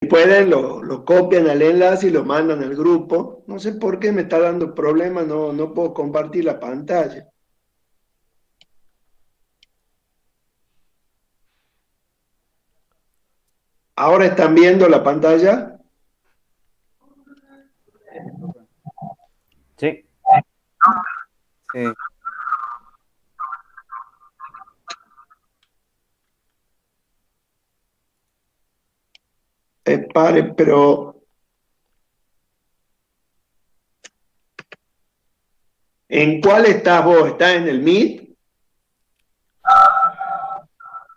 pueden, lo copian al enlace y lo mandan al grupo. No sé por qué me está dando problema, no puedo compartir la pantalla. ¿Ahora están viendo la pantalla? Sí. Sí. Pare, pero... ¿En cuál estás vos? ¿Estás en el Meet?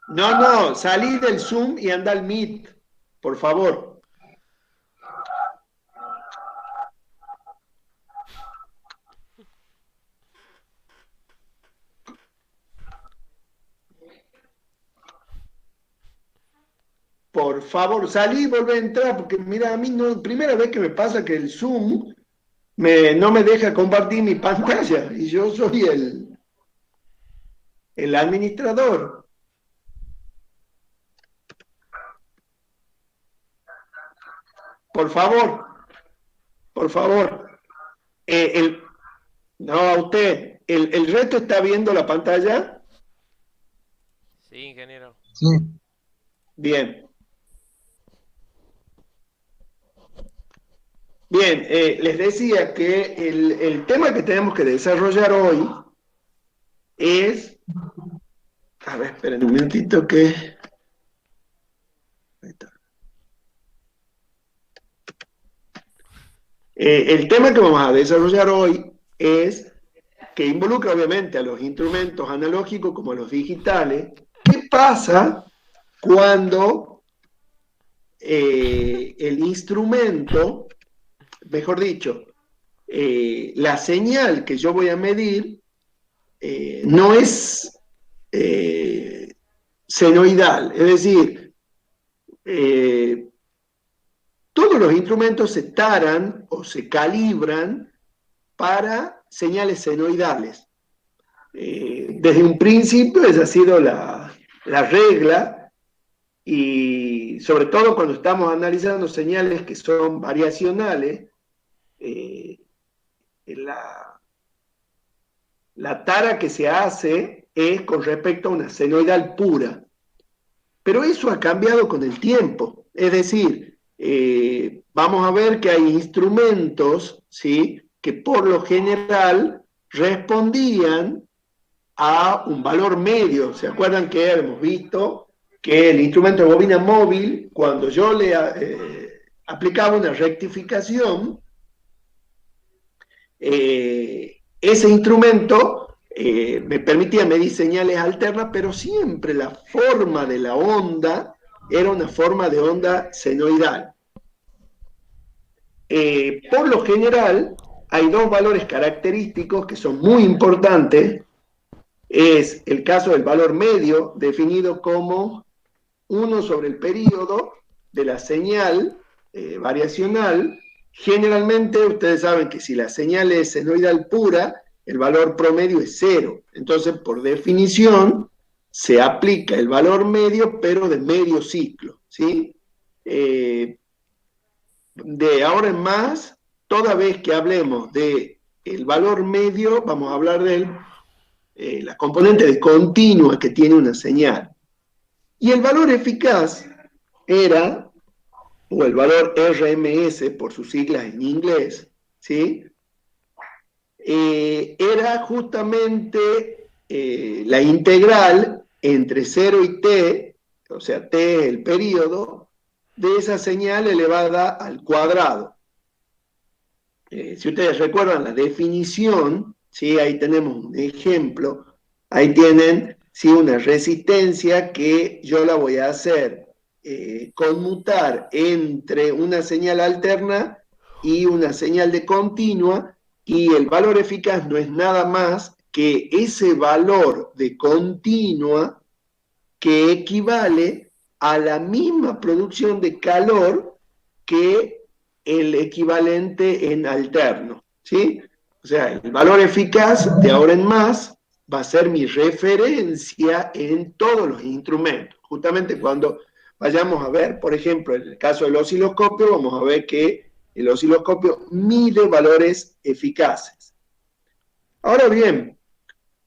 No, salí del Zoom y anda al Meet, por favor. Por favor, salí y volví a entrar, porque mira, a mí no, primera vez que me pasa que el Zoom no me deja compartir mi pantalla y yo soy el administrador. Por favor, por favor. Eh, el, no, a usted. ¿El resto está viendo la pantalla? Sí, ingeniero. Sí. Bien. Bien, les decía que el tema que tenemos que desarrollar hoy es... A ver, esperen un minutito que... Ahí está. El tema que vamos a desarrollar hoy es que involucra obviamente a los instrumentos analógicos como a los digitales. ¿Qué pasa cuando el instrumento, mejor dicho, la señal que yo voy a medir no es senoidal? Es decir, todos los instrumentos se taran o se calibran para señales senoidales. Desde un principio esa ha sido la regla, y sobre todo cuando estamos analizando señales que son variacionales, la tara que se hace es con respecto a una senoidal pura. Pero eso ha cambiado con el tiempo. Es decir, vamos a ver que hay instrumentos, ¿sí?, que por lo general respondían a un valor medio. ¿Se acuerdan que hemos visto que el instrumento de bobina móvil, cuando yo le aplicaba una rectificación, ese instrumento me permitía medir señales alternas, pero siempre la forma de la onda era una forma de onda senoidal. Por lo general, hay dos valores característicos que son muy importantes. Es el caso del valor medio, definido como 1 sobre el período de la señal variacional. Generalmente ustedes saben que si la señal es senoidal pura, el valor promedio es 0. Entonces, por definición, se aplica el valor medio, pero de medio ciclo, ¿sí? De ahora en más, toda vez que hablemos de el valor medio, vamos a hablar de la componente de continua que tiene una señal. Y el valor eficaz era, o el valor RMS por sus siglas en inglés, ¿sí?, era justamente la integral entre 0 y t, o sea, t es el período, de esa señal elevada al cuadrado. Si ustedes recuerdan la definición, ¿sí?, ahí tenemos un ejemplo, ahí tienen, ¿sí?, una resistencia que yo la voy a hacer conmutar entre una señal alterna y una señal de continua, y el valor eficaz no es nada más que ese valor de continua que equivale a la misma producción de calor que el equivalente en alterno, ¿sí? O sea, el valor eficaz de ahora en más va a ser mi referencia en todos los instrumentos. Justamente cuando vayamos a ver, por ejemplo, en el caso del osciloscopio, vamos a ver que el osciloscopio mide valores eficaces. Ahora bien,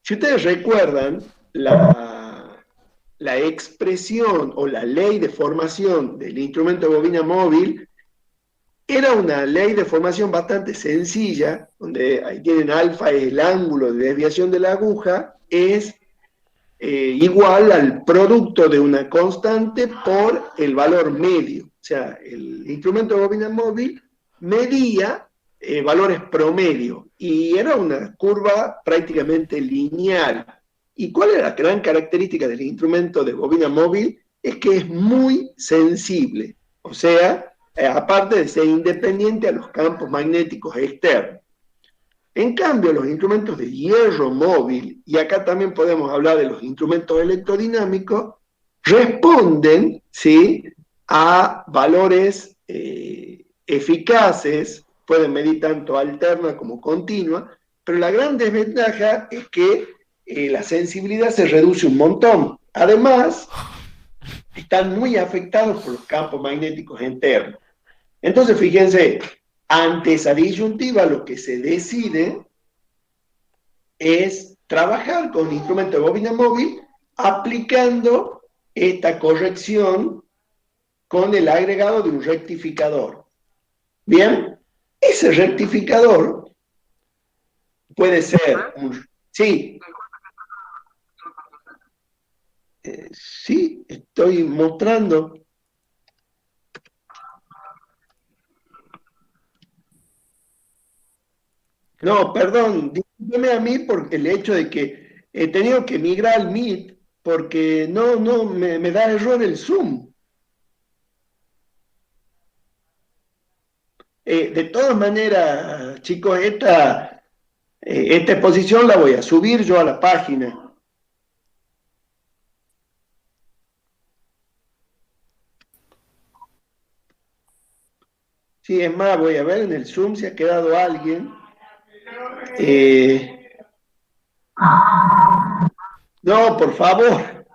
si ustedes recuerdan, la expresión o la ley de formación del instrumento de bobina móvil era una ley de formación bastante sencilla, donde ahí tienen alfa, es el ángulo de desviación de la aguja, es igual al producto de una constante por el valor medio. O sea, el instrumento de bobina móvil medía valores promedio y era una curva prácticamente lineal. ¿Y cuál es la gran característica del instrumento de bobina móvil? Es que es muy sensible, o sea, aparte de ser independiente a los campos magnéticos externos. En cambio, los instrumentos de hierro móvil, y acá también podemos hablar de los instrumentos electrodinámicos, responden, ¿sí?, a valores eficaces, pueden medir tanto alterna como continua, pero la gran desventaja es que la sensibilidad se reduce un montón. Además, están muy afectados por los campos magnéticos internos. Entonces, fíjense, ante esa disyuntiva lo que se decide es trabajar con un instrumento de bobina móvil aplicando esta corrección con el agregado de un rectificador. Bien, ese rectificador puede ser un... Sí, sí, estoy mostrando. No, perdón, discúlpeme a mí por el hecho de que he tenido que migrar al Meet porque no, me da error el Zoom. De todas maneras, chicos, esta exposición la voy a subir yo a la página. Sí, es más, voy a ver en el Zoom si ha quedado alguien. No, por favor,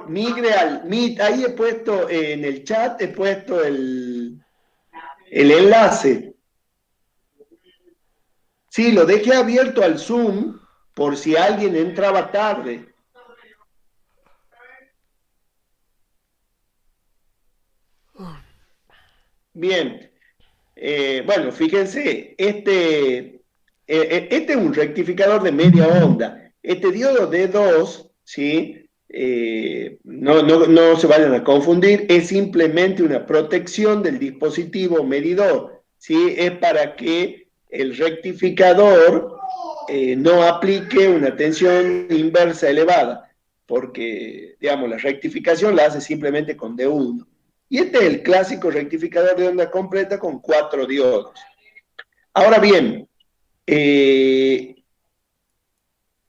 migre al Meet. Ahí he puesto en el chat, he puesto el enlace. Sí, lo dejé abierto al Zoom por si alguien entraba tarde. Bien, bueno, fíjense, este es un rectificador de media onda. Este diodo D2, ¿sí? No se vayan a confundir, es simplemente una protección del dispositivo medidor, ¿sí? Es para que el rectificador no aplique una tensión inversa elevada, porque, digamos, la rectificación la hace simplemente con D1. Y este es el clásico rectificador de onda completa con 4 diodos. Ahora bien,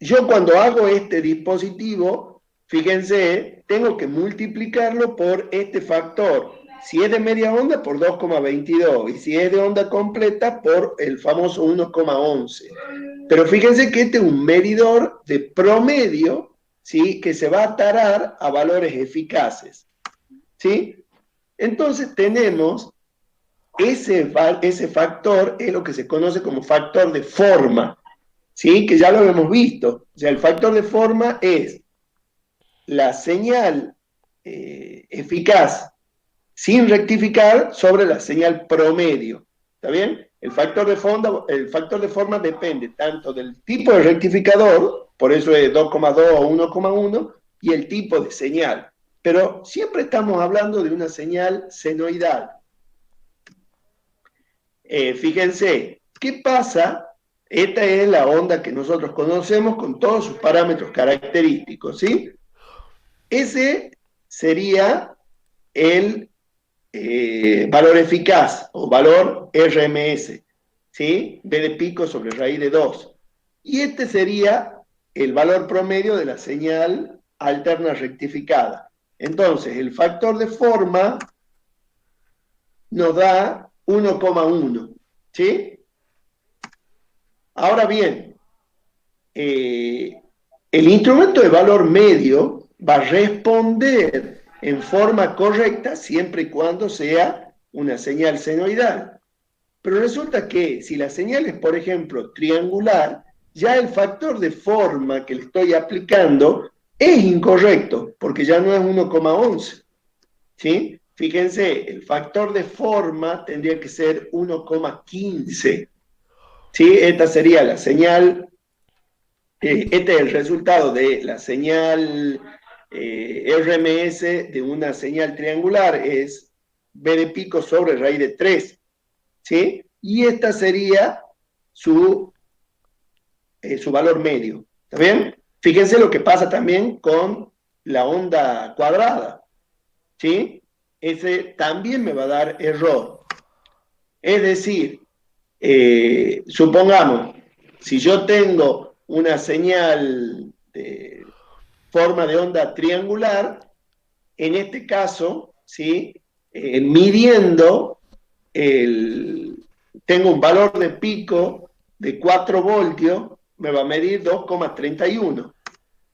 yo cuando hago este dispositivo, fíjense, tengo que multiplicarlo por este factor. Si es de media onda, por 2,22. Y si es de onda completa, por el famoso 1,11. Pero fíjense que este es un medidor de promedio, ¿sí?, que se va a tarar a valores eficaces. ¿Sí? Entonces tenemos ese factor, es lo que se conoce como factor de forma, ¿sí?, que ya lo hemos visto. O sea, el factor de forma es la señal eficaz sin rectificar sobre la señal promedio. ¿Está bien? El factor de forma depende tanto del tipo de rectificador, por eso es 2,2 o 1,1, y el tipo de señal. Pero siempre estamos hablando de una señal senoidal. Fíjense, ¿qué pasa? Esta es la onda que nosotros conocemos con todos sus parámetros característicos, ¿sí? Ese sería el valor eficaz o valor RMS, ¿sí? B de pico sobre raíz de 2. Y este sería el valor promedio de la señal alterna rectificada. Entonces, el factor de forma nos da 1,1, ¿sí? Ahora bien, el instrumento de valor medio va a responder en forma correcta siempre y cuando sea una señal senoidal. Pero resulta que si la señal es, por ejemplo, triangular, ya el factor de forma que le estoy aplicando es incorrecto, porque ya no es 1,11. ¿Sí? Fíjense, el factor de forma tendría que ser 1,15. ¿Sí? Esta sería la señal, este es el resultado de la señal RMS de una señal triangular, es B de pico sobre raíz de 3. ¿Sí? Y esta sería su valor medio. ¿Está bien? Fíjense lo que pasa también con la onda cuadrada. ¿Sí? Ese también me va a dar error. Es decir, supongamos, si yo tengo una señal de forma de onda triangular, en este caso, ¿sí? Midiendo, tengo un valor de pico de 4 voltios, me va a medir 2,31.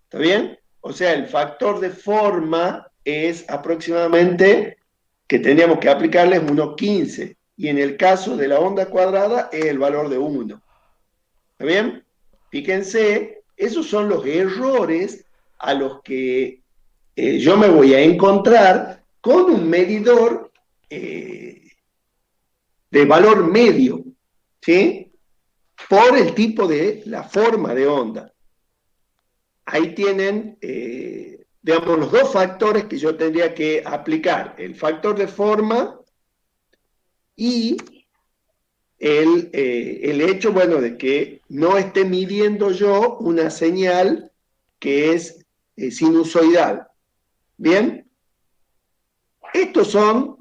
¿Está bien? O sea, el factor de forma es aproximadamente, que tendríamos que aplicarle, 1,15. Y en el caso de la onda cuadrada es el valor de 1. ¿Está bien? Fíjense, esos son los errores a los que yo me voy a encontrar con un medidor de valor medio, ¿sí? Por el tipo de la forma de onda. Ahí tienen, digamos, los dos factores que yo tendría que aplicar, el factor de forma y el hecho, bueno, de que no esté midiendo yo una señal que es sinusoidal. Bien, estos son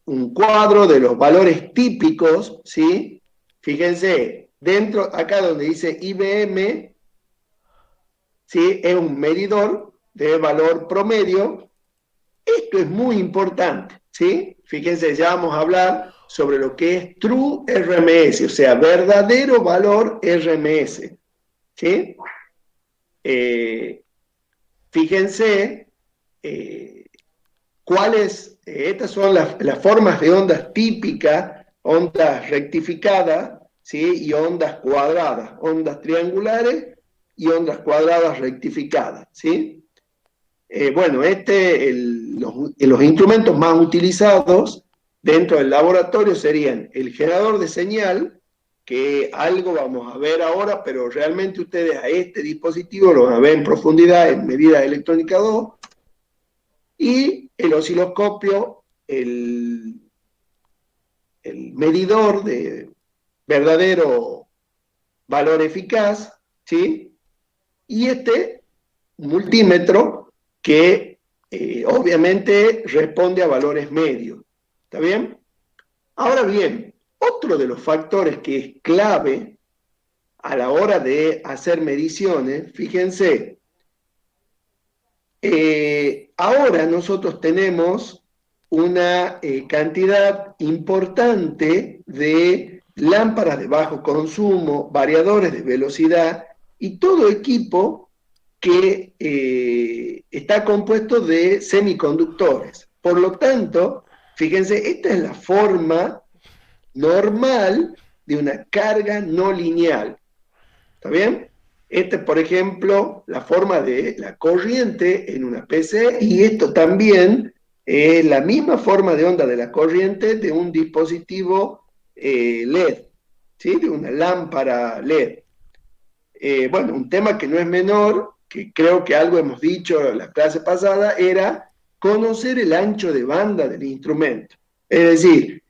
un cuadro de los valores típicos, ¿sí? Fíjense, dentro, acá donde dice IBM, ¿sí? Es un medidor de valor promedio. Esto es muy importante, ¿sí? Fíjense, ya vamos a hablar sobre lo que es True RMS, o sea, verdadero valor RMS, ¿sí? Fíjense cuáles, estas son las formas de ondas típicas, ondas rectificadas, ¿sí? Y ondas cuadradas, ondas triangulares y ondas cuadradas rectificadas, ¿sí? Bueno, los instrumentos más utilizados dentro del laboratorio serían el generador de señal, que algo vamos a ver ahora, pero realmente ustedes a este dispositivo lo van a ver en profundidad en medida electrónica 2, y el osciloscopio, el medidor de verdadero valor eficaz, ¿sí? Y este multímetro que obviamente responde a valores medios. ¿Está bien? Ahora bien, otro de los factores que es clave a la hora de hacer mediciones, fíjense, ahora nosotros tenemos una cantidad importante de lámparas de bajo consumo, variadores de velocidad y todo equipo que está compuesto de semiconductores. Por lo tanto, fíjense, esta es la forma normal de una carga no lineal. ¿Está bien? Esta es, por ejemplo, la forma de la corriente en una PC, y esto también es la misma forma de onda de la corriente de un dispositivo LED, ¿sí? De una lámpara LED. Bueno, un tema que no es menor, que creo que algo hemos dicho en la clase pasada, era conocer el ancho de banda del instrumento. Es decir,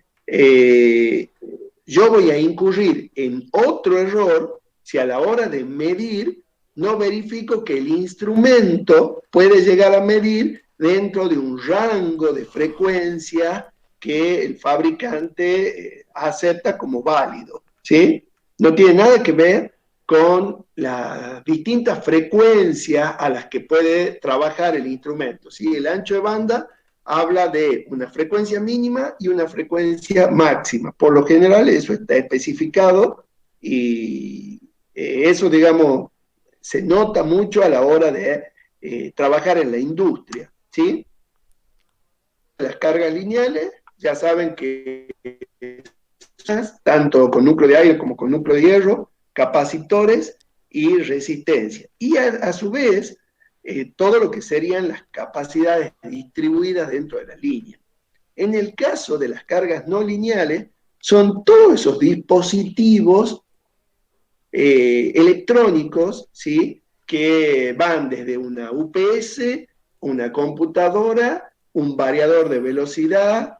yo voy a incurrir en otro error si a la hora de medir no verifico que el instrumento puede llegar a medir dentro de un rango de frecuencia que el fabricante acepta como válido, ¿sí? No tiene nada que ver con las distintas frecuencias a las que puede trabajar el instrumento, ¿sí? El ancho de banda habla de una frecuencia mínima y una frecuencia máxima. Por lo general eso está especificado y eso, digamos, se nota mucho a la hora de trabajar en la industria, ¿sí? las cargas lineales, ya saben que tanto con núcleo de aire como con núcleo de hierro, capacitores y resistencia. Y a su vez, todo lo que serían las capacidades distribuidas dentro de la línea. En el caso de las cargas no lineales, son todos esos dispositivos electrónicos, ¿sí?, que van desde una UPS, una computadora, un variador de velocidad,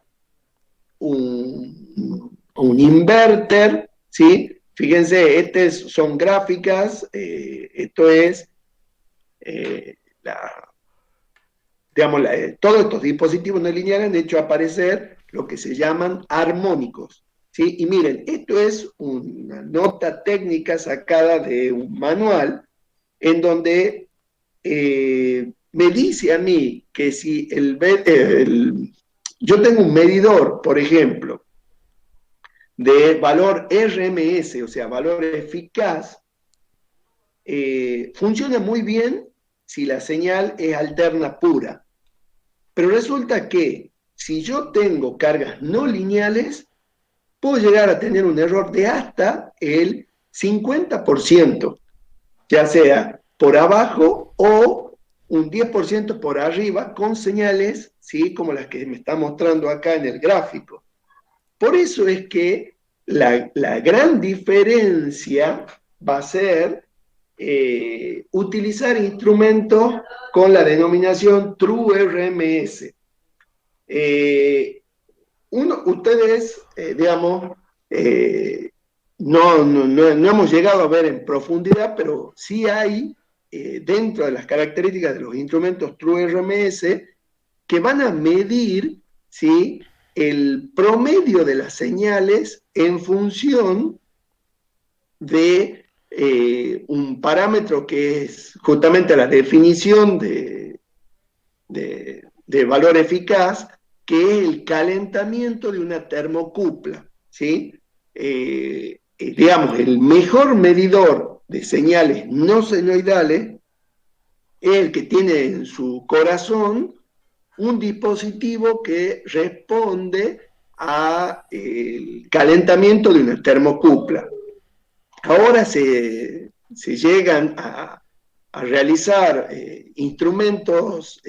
un inverter, ¿sí? Fíjense, estas son gráficas, esto es, todos estos dispositivos no lineales han hecho aparecer lo que se llaman armónicos, ¿sí? Y miren, esto es una nota técnica sacada de un manual en donde me dice a mí que si yo tengo un medidor, por ejemplo, de valor RMS, o sea, valor eficaz, funciona muy bien si la señal es alterna pura. Pero resulta que si yo tengo cargas no lineales, puedo llegar a tener un error de hasta el 50%, ya sea por abajo o un 10% por arriba, con señales, ¿sí?, como las que me está mostrando acá en el gráfico. Por eso es que la gran diferencia va a ser utilizar instrumentos con la denominación True RMS. Ustedes, digamos, no hemos llegado a ver en profundidad, pero sí hay dentro de las características de los instrumentos True RMS que van a medir, ¿sí?, el promedio de las señales en función de un parámetro que es justamente la definición de valor eficaz, que es el calentamiento de una termocupla, ¿sí? Digamos, el mejor medidor de señales no senoidales es el que tiene en su corazón un dispositivo que responde al calentamiento de una termocupla. Ahora se llegan a realizar instrumentos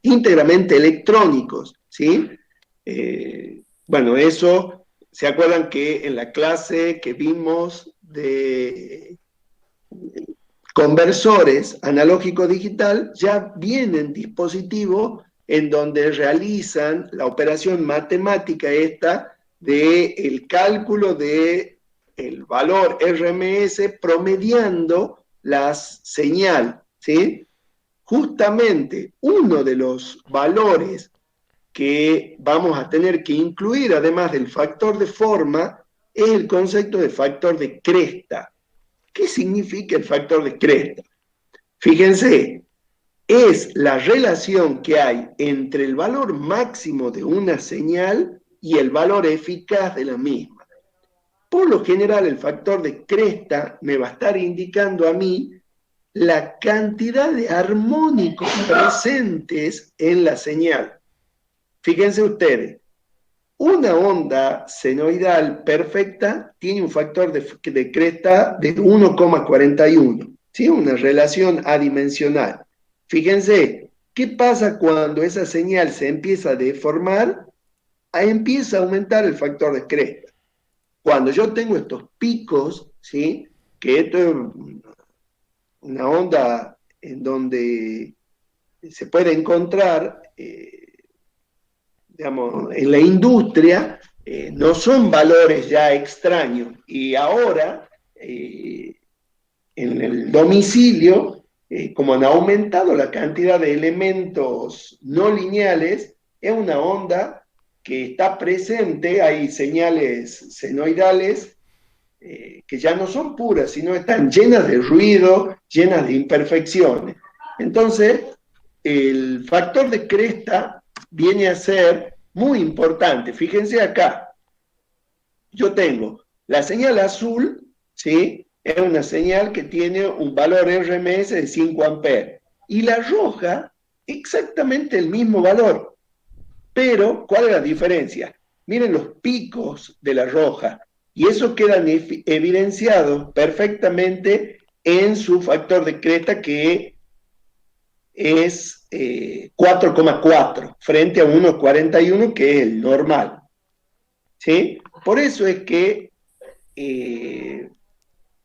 íntegramente electrónicos, ¿sí? Bueno, eso, ¿se acuerdan que en la clase que vimos de conversores analógico-digital ya vienen dispositivos en donde realizan la operación matemática esta del cálculo de el valor RMS promediando las señales, ¿sí? Justamente uno de los valores que vamos a tener que incluir, además del factor de forma, es el concepto de factor de cresta. ¿Qué significa el factor de cresta? Fíjense, es la relación que hay entre el valor máximo de una señal y el valor eficaz de la misma. Por lo general, el factor de cresta me va a estar indicando a mí la cantidad de armónicos presentes en la señal. Fíjense ustedes, una onda senoidal perfecta tiene un factor de cresta de 1,41, ¿sí? Una relación adimensional. Fíjense, ¿qué pasa cuando esa señal se empieza a deformar? Empieza a aumentar el factor de cresta. Cuando yo tengo estos picos, ¿sí?, que esto es una onda en donde se puede encontrar, digamos, en la industria, no son valores ya extraños. Y ahora, en el domicilio, como han aumentado la cantidad de elementos no lineales, es una onda que está presente, hay señales senoidales que ya no son puras, sino están llenas de ruido, llenas de imperfecciones. Entonces, el factor de cresta viene a ser muy importante. Fíjense acá, yo tengo la señal azul, ¿sí?, es una señal que tiene un valor RMS de 5 amperes, y la roja, exactamente el mismo valor. Pero, ¿cuál es la diferencia? Miren los picos de la roja, y eso queda evidenciado perfectamente en su factor de cresta, que es 4,4 frente a 1,41, que es el normal. ¿Sí? Por eso es que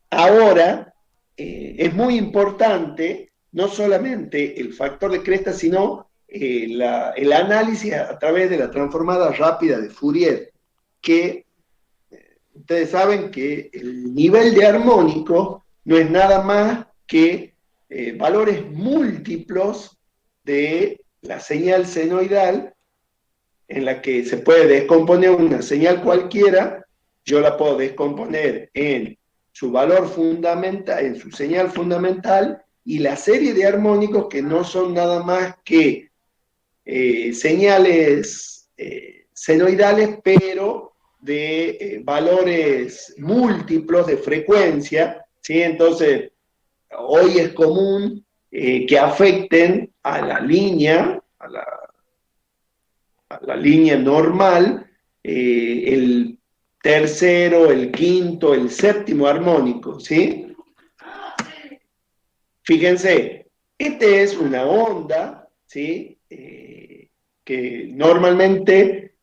ahora es muy importante no solamente el factor de cresta, sino el análisis a través de la transformada rápida de Fourier, que ustedes saben que el nivel de armónico no es nada más que valores múltiplos de la señal senoidal, en la que se puede descomponer una señal cualquiera. Yo la puedo descomponer en su valor fundamental, en su señal fundamental, y la serie de armónicos, que no son nada más que señales senoidales, pero de valores múltiplos de frecuencia, ¿sí? Entonces, hoy es común que afecten a la línea, a la línea normal, el tercero, el quinto, el séptimo armónico, ¿sí? Fíjense, esta es una onda, ¿sí? Que normalmente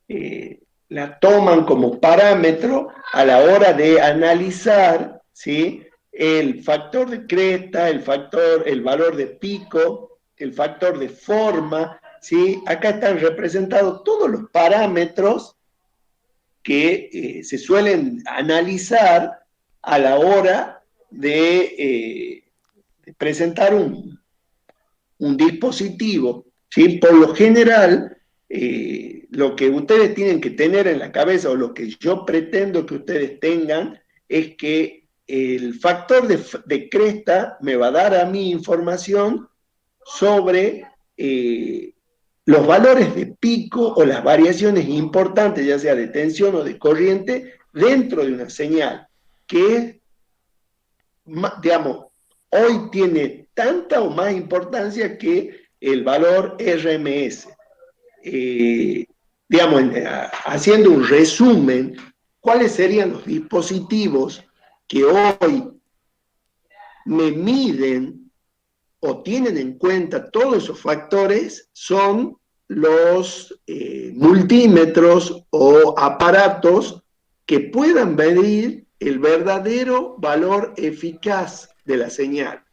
la toman como parámetro a la hora de analizar, ¿sí? El factor de cresta, el valor de pico, el factor de forma, ¿sí? Acá están representados todos los parámetros que se suelen analizar a la hora de presentar un dispositivo, ¿sí? Por lo general, lo que ustedes tienen que tener en la cabeza, o lo que yo pretendo que ustedes tengan, es que el factor de cresta me va a dar a mí información sobre los valores de pico o las variaciones importantes, ya sea de tensión o de corriente, dentro de una señal, que, digamos, hoy tiene tanta o más importancia que el valor RMS. Digamos, haciendo un resumen, ¿cuáles serían los dispositivos que hoy me miden o tienen en cuenta todos esos factores? Son los multímetros o aparatos que puedan medir el verdadero valor eficaz de la señal.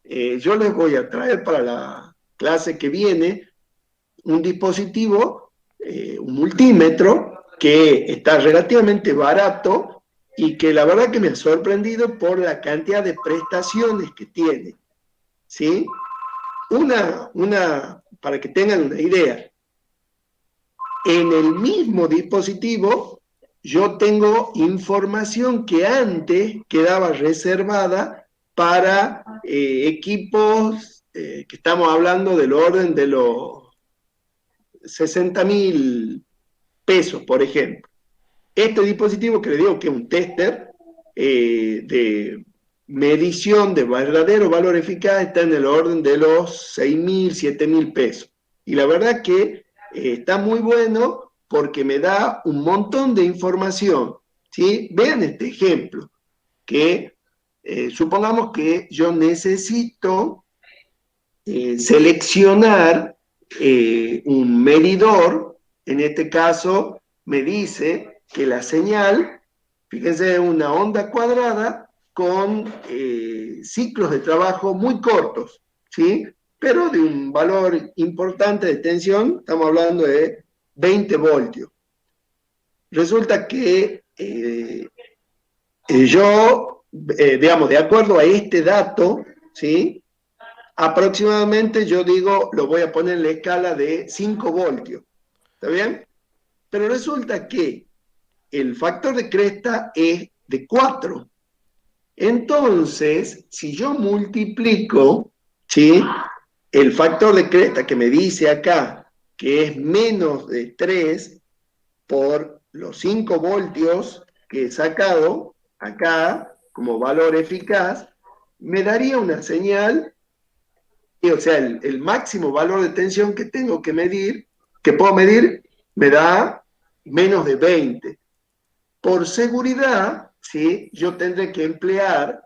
Yo les voy a traer para la clase que viene un dispositivo, un multímetro, que está relativamente barato y que la verdad que me ha sorprendido por la cantidad de prestaciones que tiene, ¿sí? Para que tengan una idea, en el mismo dispositivo yo tengo información que antes quedaba reservada para equipos que estamos hablando del orden de los 60.000 pesos, por ejemplo. Este dispositivo, que le digo que es un tester de medición de verdadero valor eficaz, está en el orden de los 6.000, 7.000 pesos. Y la verdad que está muy bueno porque me da un montón de información, ¿sí? Vean este ejemplo, que supongamos que yo necesito seleccionar un medidor. En este caso me dice que la señal, fíjense, es una onda cuadrada con ciclos de trabajo muy cortos, ¿sí? Pero de un valor importante de tensión, estamos hablando de 20 voltios. Resulta que yo, digamos, de acuerdo a este dato, ¿sí? Aproximadamente yo digo, lo voy a poner en la escala de 5 voltios, ¿está bien? Pero resulta que el factor de cresta es de 4. Entonces, si yo multiplico, ¿sí?, el factor de cresta que me dice acá que es menos de 3 por los 5 voltios que he sacado acá como valor eficaz, me daría una señal, o sea, el máximo valor de tensión que tengo que medir que puedo medir me da menos de 20. Por seguridad, ¿sí? Yo tendré que emplear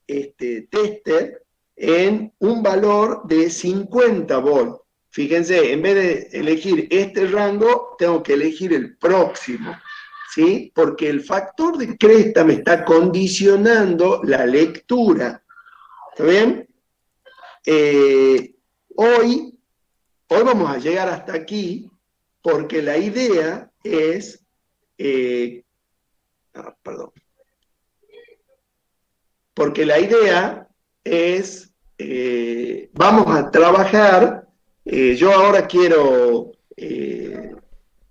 tester en un valor de 50 volts. Fíjense, en vez de elegir este rango, tengo que elegir el próximo, ¿sí? Porque el factor de cresta me está condicionando la lectura. ¿Está bien? Hoy vamos a llegar hasta aquí porque la idea es... perdón. Porque la idea es, vamos a trabajar, yo ahora quiero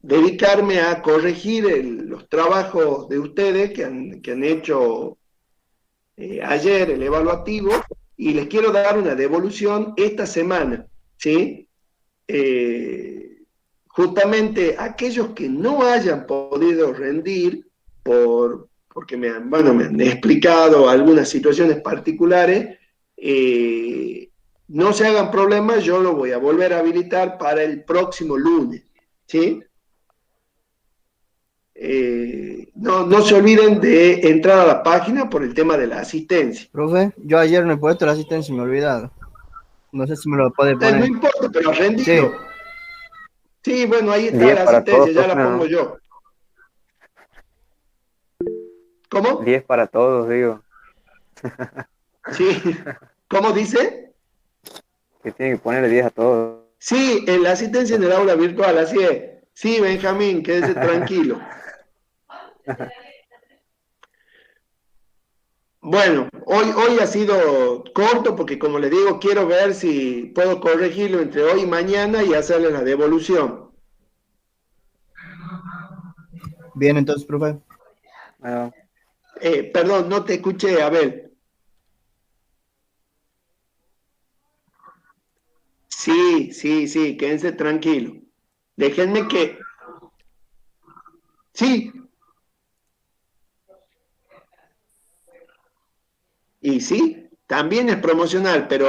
dedicarme a corregir los trabajos de ustedes que han hecho ayer, el evaluativo, y les quiero dar una devolución esta semana, ¿sí? Justamente aquellos que no hayan podido rendir porque me han explicado algunas situaciones particulares, no se hagan problemas, yo lo voy a volver a habilitar para el próximo lunes, ¿sí? No se olviden de entrar a la página por el tema de la asistencia. Profe, yo ayer no he puesto la asistencia y me he olvidado. No sé si me lo puede No poner. importa, pero ha rendido. Sí, bueno, ahí está 10 la para todos, asistencia, ya la profe, pongo ¿no? yo. ¿Cómo? 10 para todos, digo. Sí. ¿Cómo dice? Que tiene que ponerle 10 a todos. Sí, en la asistencia en el aula virtual, así es. Sí, Benjamín, quédese tranquilo. Bueno, hoy ha sido corto porque como les digo, quiero ver si puedo corregirlo entre hoy y mañana y hacerle la devolución. Bien, entonces, profe. Bueno, Perdón, no te escuché, Abel. Sí, quédense tranquilo. Déjenme que... Sí. Y sí, también es promocional, pero...